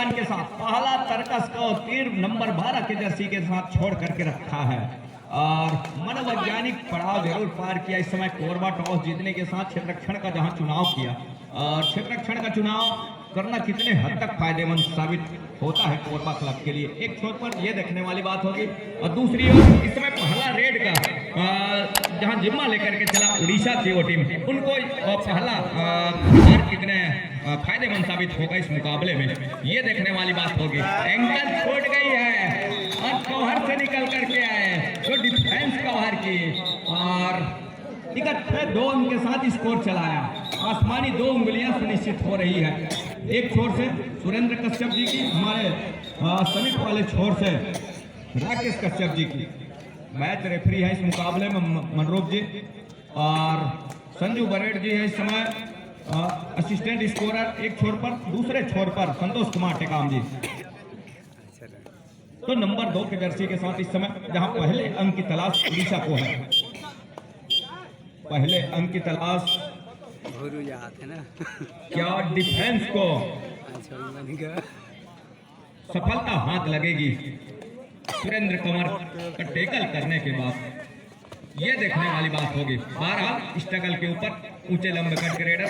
मैदान के साथ पहला तर्कस को तीर नंबर 12 के जर्सी के साथ छोड़ करके रखा है और मनोवैज्ञानिक पड़ाव जरूर पार किया। इस समय कोरबा टॉस जीतने के साथ क्षेत्ररक्षण का जहां चुनाव किया और क्षेत्ररक्षण का चुनाव करना कितने हद तक फायदेमंद साबित होता है कोरबा क्लब के लिए, एक छोर पर यह देखने वाली बात होगी। और दूसरी ओर इस समय पहला रेड का जहां जिम्मा लेकर के चला उड़ीसा की वो टीम, उनको पहला हार कितने फायदेमंद साबित होगा इस मुकाबले में, ये देखने वाली बात होगी। एंगल छोड़ गई है और कवर से निकल करके आए तो डिफेंस कवर की और इकट्ठे 2 अंक के साथ स्कोर चलाया। आसमानी 2 उंगलियां सुनिश्चित हो रही है, एक छोर से सुरेंद्र कश्यप जी की, हमारे समीप वाले छोर से राकेश कश्यप जी की। मैच रेफरी है इस मुकाबले में मनरूप जी और संजू बरेड जी है इस समय असिस्टेंट स्कोरर एक छोर पर, दूसरे छोर पर संतोष कुमार टेकाम जी। तो नंबर 2 के जर्सी के साथ इस समय जहां पहले अंक की तलाश उड़ीसा को है, पहले अंक की तलाश क्या डिफेंस को सफलता हाथ लगेगी सुरेंद्र कंवर का टैकल करने के बाद, ये देखने वाली बात होगी। बहरहाल स्ट्रगल के ऊपर ऊंचे लंबे कट ग्रेडर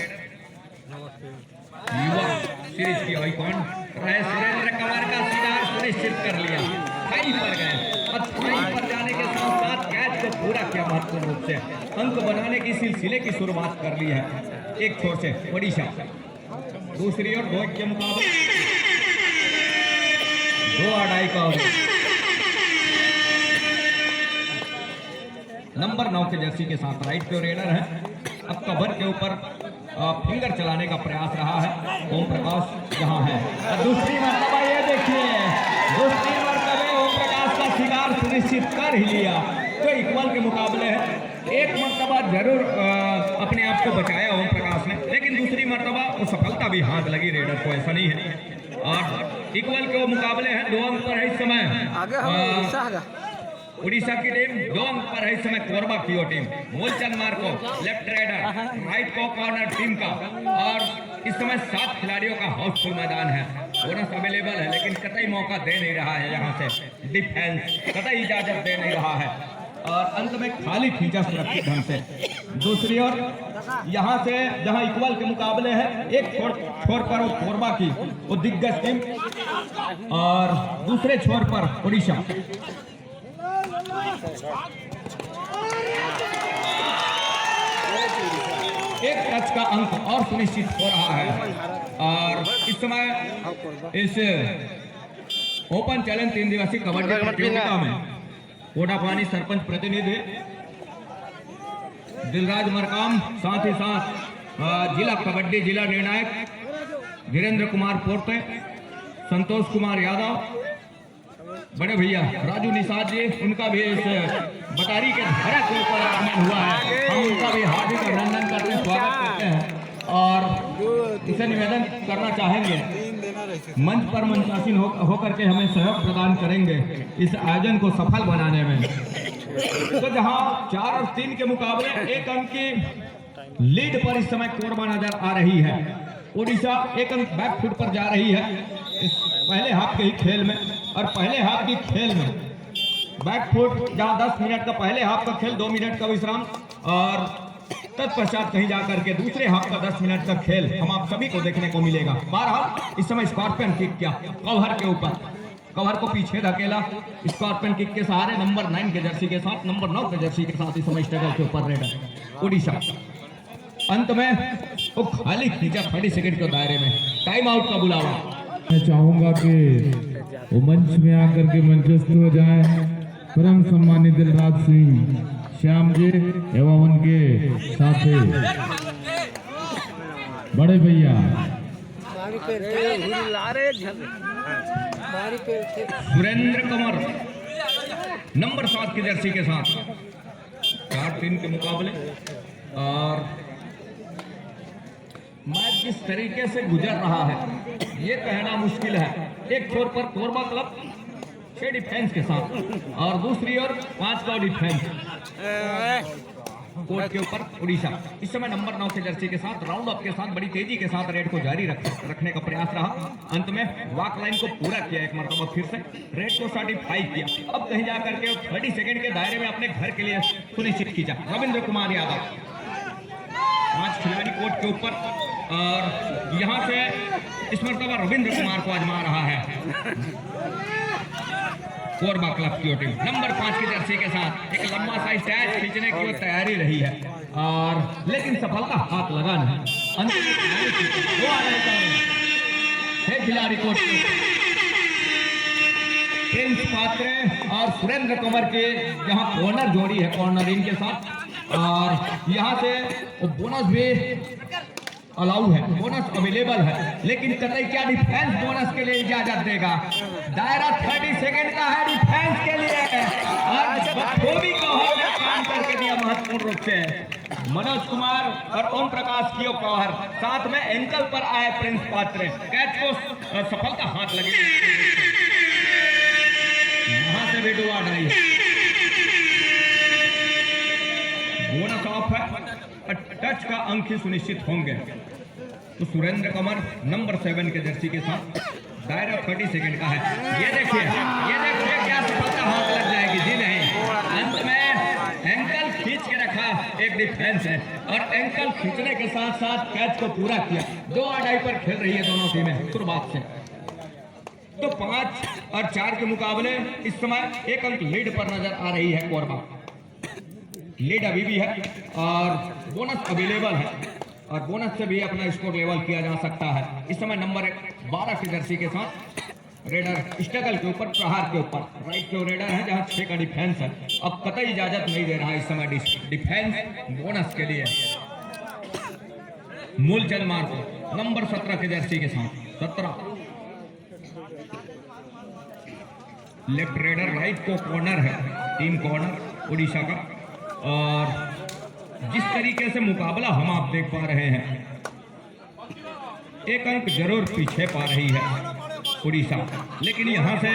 युवा सीरीज की आइकॉन रहे सुरेंद्र कंवर का सीधा सुनिश्चित कर लिया, थाई पर गए और थाई पर जाने के साथ साथ कैच को पूरा किया महत्वपूर्ण रूप से, अंक बनाने की सिलसिले की शुरुआत कर ली है एक छोर से ओडिशा। दूसरी ओर 2 के मुकाबले 2 अढ़ाई का नंबर 9 के जर्सी के साथ राइट पे रेडर है, अब कवर के ऊपर फिंगर चलाने का प्रयास रहा है ओम प्रकाश जहां है। और दूसरी मरतबा ये देखिए, दूसरी मरतबा ओम प्रकाश का शिकार सुनिश्चित कर ही लिया, तो इक्वल के मुकाबले है। एक मरतबा जरूर अपने आप को बचाया ओम प्रकाश ने, लेकिन दूसरी मरतबा वो सफलता भी हाथ लगी रेडर को, ऐसा नहीं है। और इक्वल के वो मुकाबले हैं, 2 अंक पर है इस समय उड़ीसा की टीम, 2 अंक पर है इस समय कोरबा की वो team. Moolchand Marco left raider, right को कॉर्नर टीम का, और इस समय 7 खिलाड़ियों का हाउसफुल मैदान है, बोनस अवेलेबल है, लेकिन कतई मौका दे नहीं रहा है यहाँ से डिफेंस, कतई इजाजत दे नहीं रहा है और अंत में खाली खींचा सुरक्षित ढंग से। दूसरी ओर यहाँ से जहाँ इक्वल के मुकाबले है, एक छोर पर वो कोरबा की वो दिग्गज टीम और दूसरे छोर पर उड़ीसा। एक टच का अंक और सुनिश्चित हो रहा है और इस समय इस ओपन चैलेंज 3 दिवसीय कबड्डी प्रतियोगिता में कोटापानी सरपंच प्रतिनिधि दिलराज मरकाम, साथ ही साथ जिला कबड्डी जिला निर्णायक धीरेन्द्र कुमार पोर्ते, संतोष कुमार यादव, बड़े भैया राजू निषाद जी, उनका भी इस बतारी के धारा के ऊपर आगमन हुआ है, हम उनका भी हार्दिक अभिनंदन करते हैं, स्वागत करते हैं और इसे निवेदन करना चाहेंगे मंच पर मंचासीन होकर के हमें सहयोग प्रदान करेंगे इस आयोजन को सफल बनाने में। तो जहां 4 और 3 के मुकाबले 1 अंक की लीड पर इस समय कोरबा नजर आ रही है, उड़ीसा 1 अंक बैकफुट पर जा रही है इस पहले हाफ के ही खेल में। और पहले हाफ की खेल में बैकफुट जहां 10 मिनट का पहले हाफ का खेल, 2 मिनट का विश्राम और तत्पश्चात कहीं जाकर के दूसरे हाफ का 10 मिनट का खेल हम आप सभी को देखने को मिलेगा। बहरहाल इस समय स्कॉर्पियन किक किया कवर के ऊपर, कवर को पीछे धकेला स्कॉर्पियन किक के सहारे नंबर 9 के जर्सी के साथ, नंबर 9 के जर्सी के साथ इस समय स्ट्रगल के ऊपर रेडर उड़ीसा। अंत में वो खाली खींचा 30 सेकंड के दायरे में, टाइम आउट का बुलावा। मैं चाहूंगा कि वो मंच में आकर के मंचस्थ हो जाए परम सम्मानित दिलराज सिंह श्याम जी एवं उनके साथी बड़े भैया सुरेंद्र कंवर नंबर 7 की जर्सी के साथ 4-3 के मुकाबले। और मैच किस तरीके से गुजर रहा है ये कहना मुश्किल है। एक छोर पर कोरबा क्लब 6 डिफेंस के साथ और दूसरी ओर 5 का डिफेंस। कोर्ट के ऊपर उड़ीसा। इस समय नंबर 9 के जर्सी के साथ राउंड अप के साथ बड़ी तेजी के साथ रेड को जारी रखने का प्रयास रहा। अंत में वॉक लाइन को पूरा किया एक मरतबा फिर से, रेड को सर्टिफाई किया। अब कहीं जाकर के 30 सेकंड के दायरे में अपने घर के लिए सुनिश्चित कीजा रविंद्र कुमार यादव। 5 खिलाड़ी कोर्ट के ऊपर और यहां से इस मरतबा रविंद्र कुमार को आजमा रहा है कोरबा क्लब की टीम नंबर 5 की जर्सी के साथ। एक लंबा सा स्टैच खींचने की वो तैयारी रही है और लेकिन सफलता हाथ लगा नहीं। अंत में है खिलाड़ी कोर्ट प्रिंस पात्रे और सुरेंद्र कंवर के जहां कॉर्नर जोड़ी है कॉर्नरिंग के साथ और यहां से बोनस भी अलाउ है, बोनस अवेलेबल है, लेकिन कतई क्या डिफेंस बोनस के लिए इजाजत देगा। दायरा 30 सेकंड का है डिफेंस के लिए और बखूबी कवर ने काम करके दिया महत्वपूर्ण रूप से। मनोज कुमार और ओम प्रकाश की कवर साथ में एंकल पर आए प्रिंस पात्रे, कैच को सफलता हाथ लगी। यहां से भी डुआ डाई बोनस ऑफ है, टच का अंक ही सुनिश्चित होंगे। तो सुरेंद्र कंवर नंबर 7 के जर्सी के साथ दायरा 30 सेकंड का है। ये देखिए क्या सफलता हाथ लग जाएगी। जी नहीं, अंत में एंकल खींच के रखा एक डिफेंस है और एंकल खींचने के साथ साथ कैच को पूरा किया। 2 अढ़ाई पर खेल रही है दोनों टीमें शुरुआत से। तो 5 और 4 के मुकाबले इस समय 1 अंक लीड पर नजर आ रही है कोरबा। लीड अभी भी है और बोनस अवेलेबल है और बोनस से भी अपना स्कोर लेवल किया जा सकता है। इस समय नंबर 12 की जर्सी के साथ रेडर स्ट्रगल के ऊपर, प्रहार के ऊपर राइट के रेडर है जहां 6 का डिफेंस है। अब कतई इजाजत नहीं दे रहा है इस समय डिफेंस बोनस के लिए। मूलचंद मार्को नंबर 17 के जर्सी के साथ 17 लेफ्ट रेडर, राइट को कॉर्नर है, टीम कॉर्नर उड़ीसा का। और जिस तरीके से मुकाबला हम आप देख पा रहे हैं, 1 अंक जरूर पीछे पा रही है उड़ीसा, लेकिन यहां से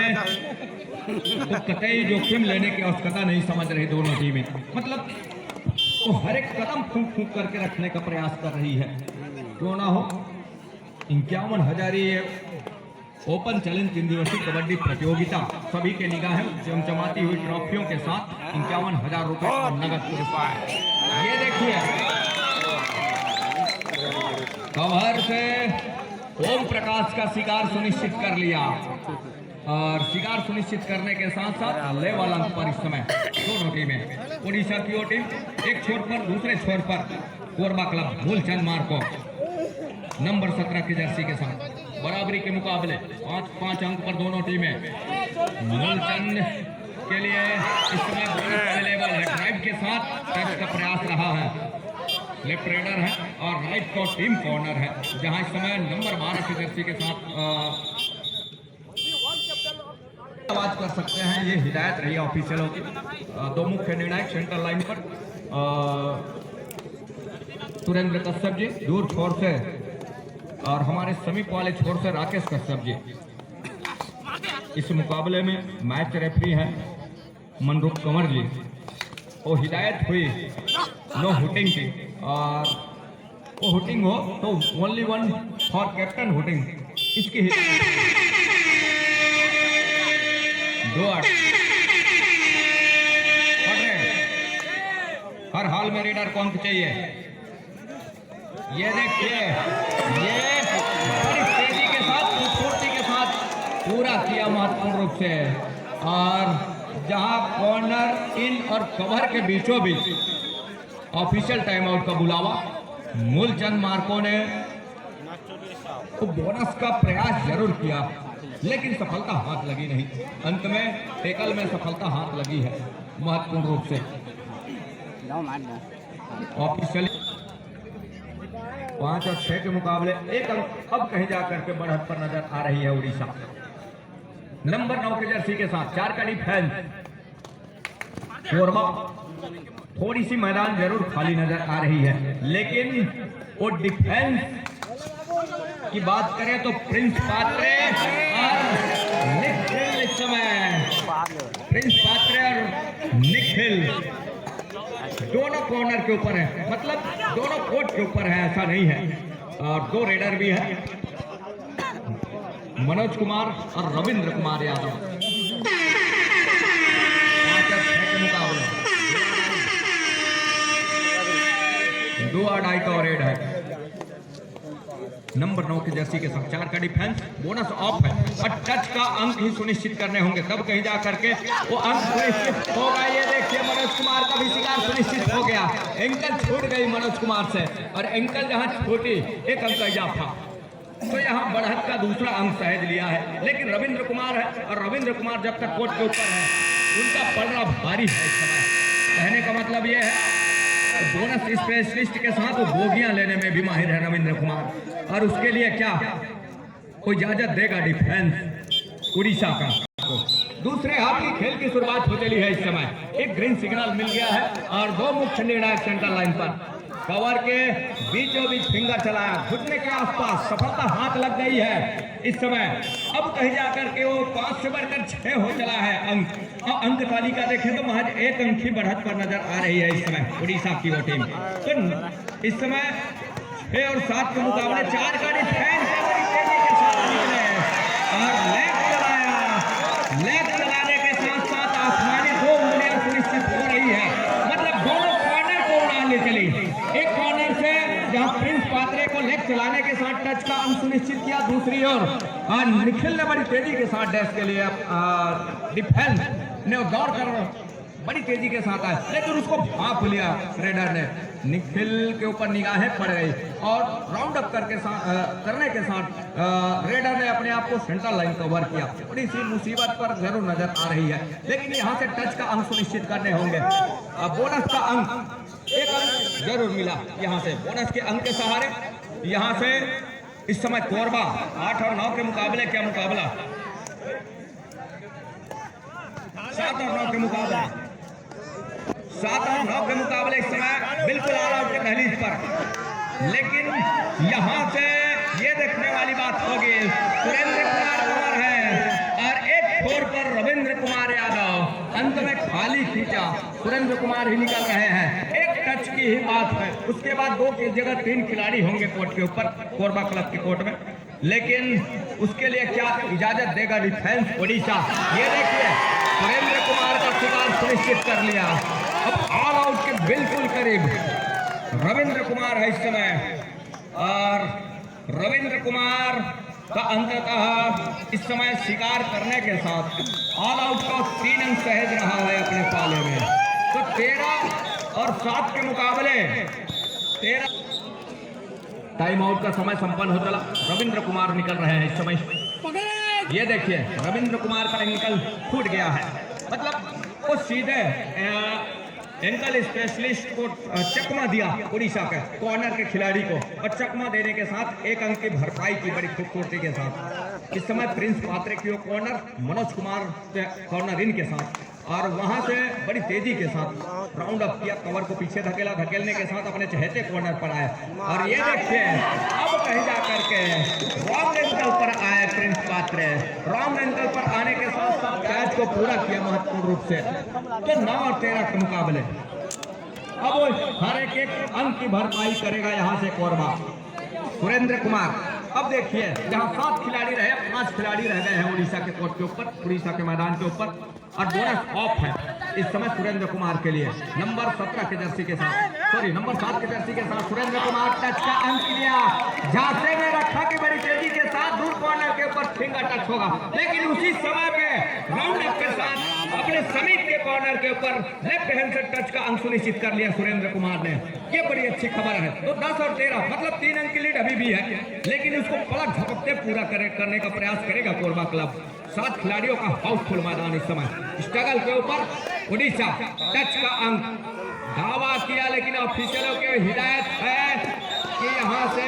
तो कतई जोखिम लेने की आवश्यकता नहीं समझ रही दोनों टीमें। मतलब वो हर एक कदम फूंक फूंक करके रखने का प्रयास कर रही है। क्यों ना हो, 51,000 ओपन चैलेंज 3 दिवसीय कबड्डी प्रतियोगिता सभी के निगाहें चमचमाती हुई ट्रॉफियों के साथ 51,000 रुपए का नगद पुरस्कार। ये देखिए कवर से ओम प्रकाश का शिकार सुनिश्चित कर लिया और शिकार सुनिश्चित करने के साथ साथ लेवल अंक पर इस समय दोनों टीमें। उड़ीसा की टीम एक छोर पर, दूसरे छोर पर Korba club Moolchand Marco number 17 की जर्सी के साथ बराबरी के मुकाबले 5-5 अंक पर दोनों टीमें। मूलचंद के लिए इस समय बोनस अवेलेबल है, ड्राइव के साथ टच का प्रयास रहा है। लेफ्ट रेडर है और राइट को टीम कॉर्नर है, जहां इस समय नंबर 12 की जर्सी के साथ आवाज कर सकते हैं। ये हिदायत रही ऑफिशियलों की। 2 मुख्य निर्णायक सेंटर लाइन पर सुरेंद्र कश्यप जी दूर छोर से और हमारे समीप वाले छोर से राकेश कश्यप जी। इस मुकाबले में मैच रेफरी है मनरूप कंवर जी। वो हिदायत हुई नो हुटिंग की और वो हुटिंग हो तो ओनली 1 फॉर कैप्टन हुटिंग, इसकी हिदायत। 2 8 हर हाल में रेडर को अंक चाहिए। ये देखिए, ये बड़ी तेजी के साथ, खूबसूरती के साथ पूरा किया महत्वपूर्ण रूप से। और जहां कॉर्नर इन और कवर के बीचों बीच ऑफिशियल टाइम आउट का बुलावा, मूलचंद मार्को ने तो बोनस का प्रयास जरूर किया, लेकिन सफलता हाथ लगी नहीं। अंत में टेकल में सफलता हाथ लगी है महत्वपूर्ण रूप से। ऑफिशियल 5 और 6 के मुकाबले 1 अंक अब कहीं जाकर के बढ़त पर नजर आ रही है उड़ीसा। नंबर 9 के जर्सी के साथ 4 का डिफेंस। कोरबा थोड़ी सी मैदान जरूर खाली नजर आ रही है, लेकिन वो डिफेंस की बात करें तो प्रिंस पात्रे और निखिल इस समय, प्रिंस पात्रे और निखिल दोनों कॉर्नर के ऊपर है, मतलब दोनों कोर्ट के ऊपर है, ऐसा नहीं है। और 2 रेडर भी है, मनोज कुमार और रविंद्र कुमार यादव। 5-6 के मुकाबले 2 अढ़ाई का रेड है। नंबर 9 की जर्सी के साथ 4 का डिफेंस, बोनस ऑफ है और टच का अंक ही सुनिश्चित करने होंगे, तब कहीं जा करके वो अंक सुनिश्चित होगा। ये देखिए मनोज कुमार का भी शिकार सुनिश्चित हो गया, एंकल छूट गई मनोज कुमार से, और एंकल जहां छूटी 1 अंक का इजाफा, तो यहाँ बढ़त का दूसरा अंक सहज लिया है। लेकिन रविंद्र कुमार है, और रविंद्र कुमार जब तक कोर्ट के ऊपर है उनका पलड़ा भारी है इस समय। कहने का मतलब ये है बोनस स्पेशलिस्ट के साथ वो बोगियां लेने में भी माहिर है रविंद्र कुमार, और उसके लिए क्या वो इजाजत देगा डिफेंस उड़ीसा का। दूसरे हाफ की खेल की शुरुआत हो चली है इस समय, एक ग्रीन सिग्नल मिल गया है और 2 मुख्य निर्णायक सेंटर लाइन पर कवर के बीचों बीच फिंगर चलाया, घुटने के आसपास सफलता हाथ लग गई है इस समय। अब कहीं जाकर के वो 5 से बढ़कर 6 हो चला है अंक, और अंक तालिका देखें तो महज 1 अंक की बढ़त पर नजर आ रही है इस समय उड़ीसा की वो टीम। तो इस समय 6 और 7 के मुकाबले 4 का डिफेंस तेजी के साथ निकले और लेग चलाया। लेग चलाने के साथ साथ आसमानी 2 उंगलियां सुनिश्चित हो रही है, मतलब दोनों कॉर्नर को उड़ाने चली। एक कॉर्नर से जहां प्रिंस पात्रे को लेग चलाने के साथ टच का अंक सुनिश्चित किया, दूसरी ओर निखिल ने बड़ी तेजी के साथ डैश के लिए डिफेंस ने दौड़ कर बड़ी तेजी के साथ आया, लेकिन उसको भाप लिया रेडर ने। निखिल के ऊपर निगाहें पड़ गई और राउंड अप करने के साथ रेडर ने अपने आप को सेंट्रल लाइन कवर किया। बड़ी सी मुसीबत पर जरूर नजर आ रही है, लेकिन यहाँ से टच का अंक सुनिश्चित करने होंगे। बोनस का अंक 1 अंक जरूर मिला यहाँ से, बोनस के अंक के सहारे। यहाँ से इस समय कोरबा 8 और 9 के मुकाबले क्या मुकाबला, 7 और 9 के मुकाबले 7 और 9 के मुकाबले इस समय बिल्कुल ऑल आउट के दहलीज पर। लेकिन यहाँ से ये देखने वाली बात होगी, सुरेंद्र कुमार कवर है और एक छोर पर रविंद्र कुमार यादव, अंत में खाली खींचा, सुरेंद्र कुमार ही निकल रहे हैं। एक टच की ही बात है, उसके बाद 2 की जगह 3 खिलाड़ी होंगे कोर्ट के ऊपर, कोरबा क्लब के कोर्ट में। लेकिन उसके लिए क्या इजाजत देगा डिफेंस उड़ीसा। ये देखिए सुरेंद्र कुमार का शिकार सुनिश्चित कर लिया, अब ऑल आउट के बिल्कुल करीब रविंद्र कुमार है इस समय, और रविंद्र कुमार का अंततः इस समय शिकार करने के साथ ऑल आउट का 3 अंक सहज रहा है अपने पाले में। तो 13 और 7 के मुकाबले 13 टाइम आउट का समय संपन्न हो चला। रविंद्र कुमार निकल रहे हैं इस समय। ये देखिए रविंद्र कुमार का एंकल फूट गया है, मतलब वो सीधे एंकल स्पेशलिस्ट को चकमा दिया उड़ीसा के कॉर्नर के खिलाड़ी को, और चकमा देने के साथ 1 अंक की भरपाई की बड़ी खूबसूरती के साथ। इस समय प्रिंस पात्रे की कॉर्नर मनोज कुमार कॉर्नर इन के साथ, और वहां से बड़ी तेजी के साथ राउंड अप किया, कवर को पीछे धकेला, धकेलने के साथ अपने चहेते कॉर्नर पर आए। और ये देखिए अब कहीं जा करके रॉन्ग एंगल पर आए प्रिंस पात्रे, रॉन्ग एंगल पर आने के साथ साथ कैच को पूरा किया महत्वपूर्ण रूप से। तो 9 और 13 के मुकाबले अब हर एक अंक की भरपाई करेगा यहाँ से कोरबा सुरेंद्र कुमार। अब देखिए जहां 7 खिलाड़ी रहे, 5 खिलाड़ी रह गए हैं उड़ीसा के कोर्ट के ऊपर, उड़ीसा के मैदान के ऊपर, और बोनस ऑफ है इस समय सुरेंद्र कुमार के लिए। नंबर 17 के जर्सी के साथ, सॉरी नंबर 7 के जर्सी के साथ सुरेंद्र कुमार टच का अंक लिया, झांसे में रखा कि बड़ी तेजी के साथ दूर कॉर्नर के ऊपर फिंगर टच होगा, लेकिन उसी समय पे राउंड अप के साथ अपने समीप के कॉर्नर के ऊपर लेफ्ट हैंड से टच का अंक सुनिश्चित कर लिया सुरेंद्र कुमार ने। ये बड़ी अच्छी खबर है। तो 10 और 13 मतलब 3 अंक की लीड अभी भी है, लेकिन उसको पलक झपकते पूरा करने का प्रयास करेगा कोरबा क्लब। 7 खिलाड़ियों का हाउसफुल मैदान इस समय, स्ट्रगल के ऊपर उड़ीसा टच का अंक दावा किया, लेकिन ऑफिशियलों की हिदायत है कि यहां से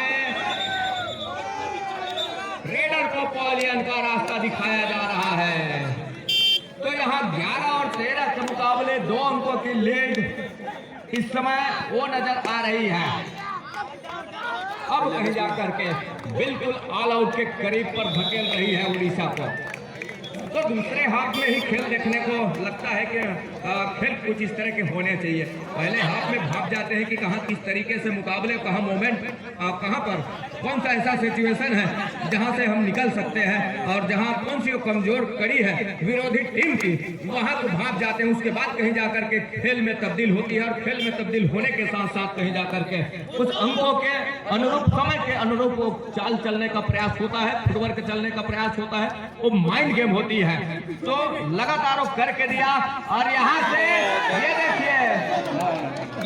रेडर को पॉलियन का रास्ता दिखाया जा रहा है। तो यहाँ 11 और 13 के मुकाबले 2 अंकों की लीड इस समय वो नजर आ रही है। अब कहीं जाकर के बिल्कुल ऑल आउट के करीब पर धकेल रही है उड़ीसा को। तो दूसरे हाफ में ही खेल देखने को लगता है कि खेल कुछ इस तरह के होने चाहिए। पहले हाफ में भाग जाते हैं कि कहाँ किस तरीके से मुकाबले, कहाँ मोमेंट, कहाँ पर कौन सा ऐसा सिचुएशन है जहां से हम निकल सकते हैं और जहां कौन सी कमजोर कड़ी है विरोधी टीम की, वहां तो भाग जाते हैं। उसके बाद कहीं जाकर के खेल में तब्दील होती है और खेल में तब्दील होने के साथ साथ कहीं जाकर के कुछ अंकों के अनुरूप, समय के अनुरूप चाल चलने का प्रयास होता है, फुटवर्क चलने का प्रयास होता है, वो माइंड गेम होती है। तो लगातार वो करके दिया और यहाँ से ये देखिए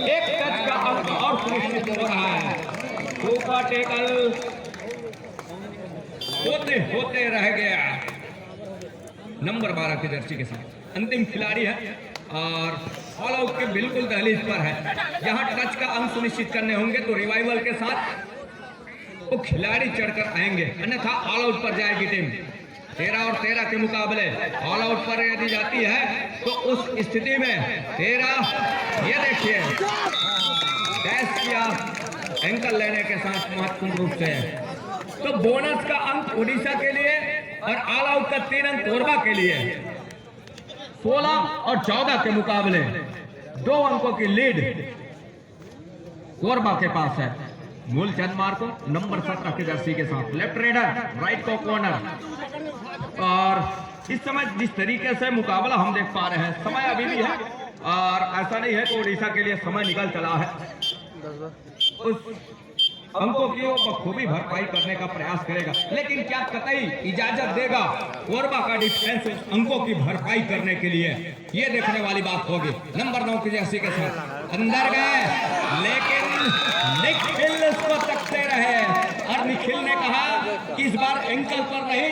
एक टच का अंक और सुनिश्चित हो रहा है। ऊपर टेकल होते होते रह गया। नंबर 12 की जर्सी के साथ अंतिम खिलाड़ी है और ऑल आउट के बिल्कुल दहलीज पर है। यहाँ टच का अंक सुनिश्चित करने होंगे तो रिवाइवल के साथ वो खिलाड़ी चढ़कर आएंगे, अन्यथा ऑल आउट पर जाएगी टीम। 13 और 13 के मुकाबले ऑल आउट पर यदि जाती है तो उस स्थिति में 13, ये देखिए डैश किया एंकल लेने के साथ महत्वपूर्ण रूप से, तो बोनस का अंक उड़ीसा के लिए और ऑल आउट का 3 अंक कोरबा के लिए। 16 और 14 के मुकाबले 2 अंकों की लीड कोरबा के पास है। मूलचंद मार्को नंबर 17 की जर्सी के साथ लेफ्ट रेडर, राइट को कॉर्नर। और इस समय जिस तरीके से मुकाबला हम देख पा रहे हैं, समय अभी भी है और ऐसा नहीं है कि उड़ीसा के लिए समय निकल चला है। उस अंकों की वो बखूबी भरपाई करने का प्रयास करेगा, लेकिन क्या कतई इजाजत देगा कोरबा का डिफेंस अंकों की भरपाई करने के लिए, ये देखने वाली बात होगी। नंबर 9 की जर्सी के साथ अंदर गए, लेकिन निखिल उसको तकते रहे और निखिल ने कहा कि इस बार एंकल पर नहीं,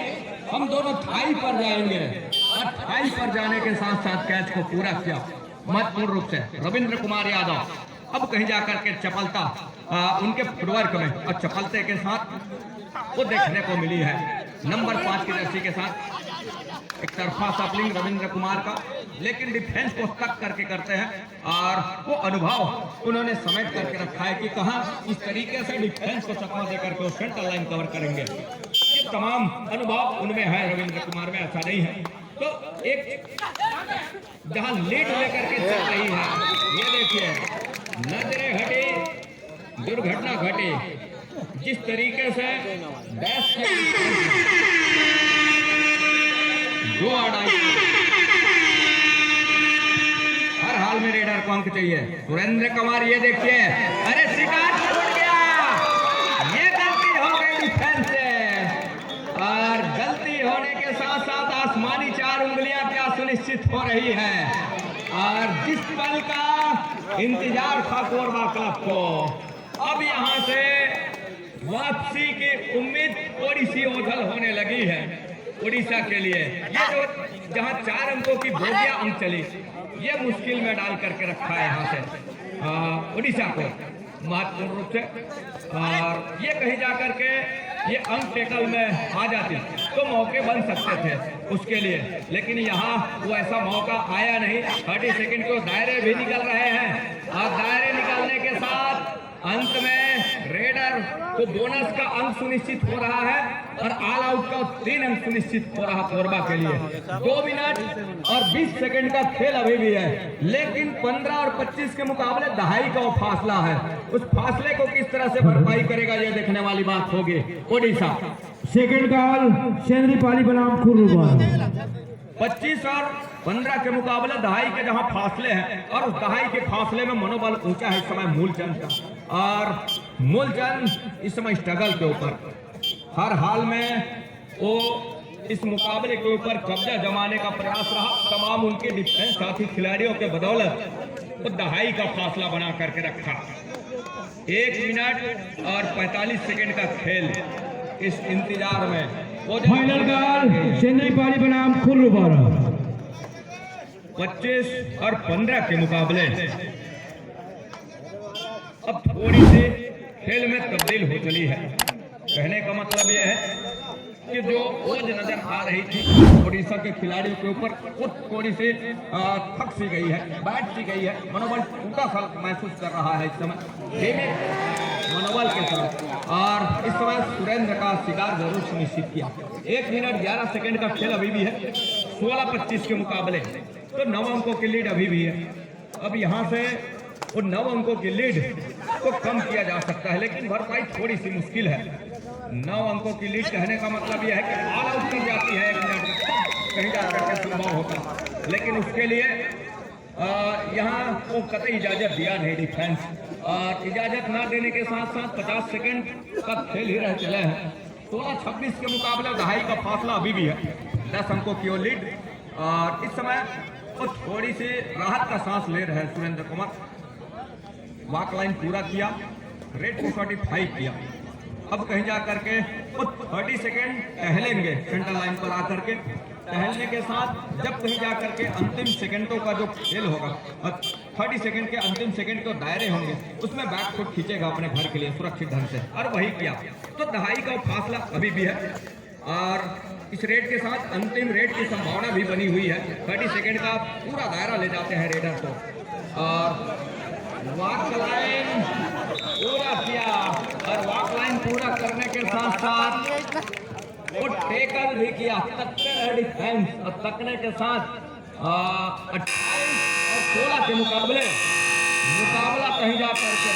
हम दोनों थाई पर जाएंगे और थाई पर जाने के साथ साथ कैच को पूरा किया महत्वपूर्ण रूप से रविंद्र कुमार यादव। अब कहीं जाकर के चपलता उनके फुटवर्क में और चपलते के साथ वो देखने को मिली है। नंबर 5 की जर्सी के साथ एक तरफा सपलिंग रविंद्र कुमार का, लेकिन डिफेंस को तक करके करते हैं और वो अनुभव उन्होंने समेट करके रखा है कि कहां इस तरीके से डिफेंस को चकमा देकर के वो सेंटर लाइन कवर करेंगे। ये तमाम अनुभव उनमें है, रविंद्र कुमार में ऐसा नहीं है। तो एक जहां लीड लेकर के चल रही है, ये देखिए नजरें हटी, दुर्घटना घटी। जिस तरीके से डैश दो अड़ाई, हर हाल में रेडर को अंक चाहिए। सुरेंद्र कुमार ये देखिए, अरे शिकार छूट गया, ये गलती हो गई डिफेंस से और गलती होने के साथ साथ आसमानी 4 उंगलियां क्या सुनिश्चित हो रही है। और जिस पल का इंतजार था कोरबा क्लब को, अब यहां से वापसी की उम्मीद थोड़ी सी ओझल होने लगी है उड़ीसा के लिए। ये जो जहां 4 अंकों की बोगिया अंक चली, ये मुश्किल में डाल करके रखा है यहां से उड़ीसा को महत्वपूर्ण रूप से। और ये कहीं जाकर के ये अंक टेकल में आ जाती तो मौके बन सकते थे उसके लिए, लेकिन यहाँ वो ऐसा मौका आया नहीं। 30 सेकंड के दायरे भी निकल रहे हैं और दायरे निकलने के साथ अंत में रेडर को बोनस का अंक सुनिश्चित हो रहा है और ऑल आउट का 3 अंक सुनिश्चित हो रहा कोरबा के लिए। 2 मिनट और 20 सेकंड का खेल अभी भी है, लेकिन 15 और 25 के मुकाबले दहाई का वो फासला है। उस फासले को किस तरह से भरपाई करेगा, ये देखने वाली बात होगी उड़ीसा। सेकंड कॉल शेंद्रीपाली बनाम कुर्रुबार। 25 और 15 के मुकाबले दहाई के जहां फासले हैं और उस दहाई के फासले में मनोबल ऊंचा है इस समय मूलचंद का, और मूलचंद इस समय स्ट्रगल के ऊपर, हर हाल में वो इस मुकाबले के ऊपर कब्जा जमाने का प्रयास रहा। तमाम उनके डिफेंस साथी खिलाड़ियों के बदौलत वो दहाई का फासला बना करके रखा। 1 मिनट और 45 सेकंड का खेल इस इंतजार में। फाइनल कॉल शेंद्रीपाली बनाम कुर्रुबार। 25 और 15 के मुकाबले अब थोड़ी सी खेल में तब्दील हो चली है। कहने का मतलब यह है कि जो ओज नजर आ रही थी उड़ीसा के खिलाड़ियों के ऊपर, वो थोड़ी सी थक सी गई है, बैठ सी गई है, मनोबल टूटा सा महसूस कर रहा है इस समय मनोबल के साथ। और इस समय सुरेंद्र का शिकार जरूर सुनिश्चित किया। 1 मिनट 11 सेकंड का खेल अभी भी है 16-25 के मुकाबले। तो 9 अंकों की लीड अभी भी है। अब यहाँ से उन 9 अंकों की लीड को कम किया जा सकता है, लेकिन भरपाई थोड़ी सी मुश्किल है। 9 अंकों की लीड कहने का मतलब यह है कि ऑल आउट कर जाती है 1 मिनट में, कहीं जा करके संभव होता, लेकिन उसके लिए यहाँ वो कतई इजाजत दिया नहीं डिफेंस, और इजाजत ना देने के साथ साथ 50 सेकंड का खेल ही रह चले हैं। 16-26 के मुकाबले दहाई का फासला अभी भी है, 10 अंकों की ओर लीड। और इस समय वो थोड़ी सी राहत का सांस ले रहे हैं सुरेंद्र कुमार। वॉक लाइन पूरा किया, रेड को 45 किया। अब कहीं जा करके वो 30 सेकेंड टहलेंगे सेंटर लाइन पर आकर के। टहलने के साथ जब कहीं जा करके अंतिम सेकंडों का जो खेल होगा, 30 सेकंड के अंतिम सेकंड तो दायरे होंगे, उसमें बैक फुट खींचेगा अपने घर के लिए सुरक्षित ढंग से, और वही किया। तो दहाई का फासला अभी भी है, और इस रेड के साथ अंतिम रेड की संभावना भी बनी हुई है। 30 सेकंड का पूरा दायरा ले जाते हैं रेडर को। और वॉक लाइन पूरा किया, और वॉक लाइन पूरा करने के साथ साथ वो टेकल भी किया, तकते रहे डिफेंस, और तकने के साथ 28 और 16 के मुकाबला कहीं जा करके